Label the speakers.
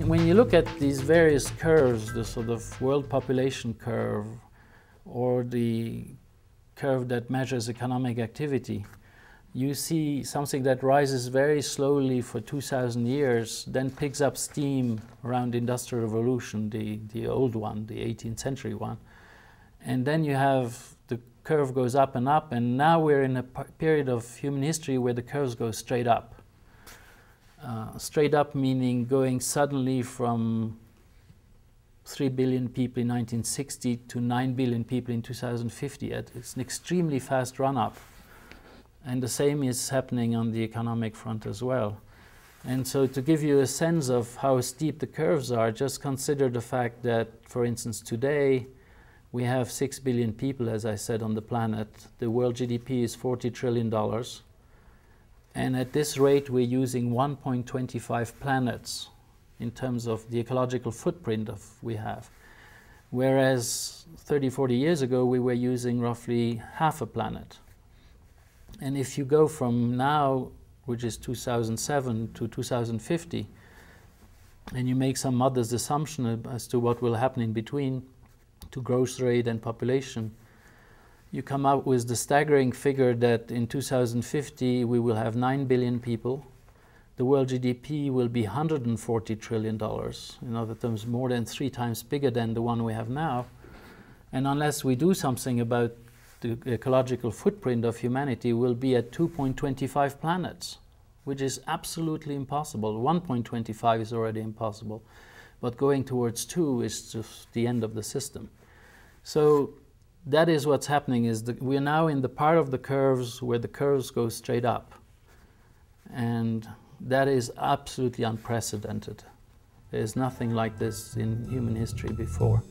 Speaker 1: when you look at these various curves, the sort of world population curve or the curve that measures economic activity, you see something that rises very slowly for 2,000 years, then picks up steam around the Industrial Revolution, the old one, the 18th century one. And then you have the curve goes up, and now we're in a period of human history where the curves go straight up. Straight up meaning going suddenly from 3 billion people in 1960 to 9 billion people in 2050. It's an extremely fast run-up. And the same is happening on the economic front as well. And so to give you a sense of how steep the curves are, just consider the fact that, for instance, today we have 6 billion people, as I said, on the planet. The world GDP is $40 trillion. And at this rate, we're using 1.25 planets in terms of the ecological footprint we have. Whereas 30, 40 years ago, we were using roughly half a planet. And if you go from now, which is 2007, to 2050, and you make some modest assumption as to what will happen in between to growth rate and population, you come up with the staggering figure that in 2050 we will have 9 billion people. The world GDP will be $140 trillion. In other terms, more than 3 times bigger than the one we have now. And unless we do something about the ecological footprint of humanity, will be at 2.25 planets, which is absolutely impossible. 1.25 is already impossible, but going towards 2 is just the end of the system. So that is what's happening, is that we're now in the part of the curves where the curves go straight up. And that is absolutely unprecedented. There's nothing like this in human history before.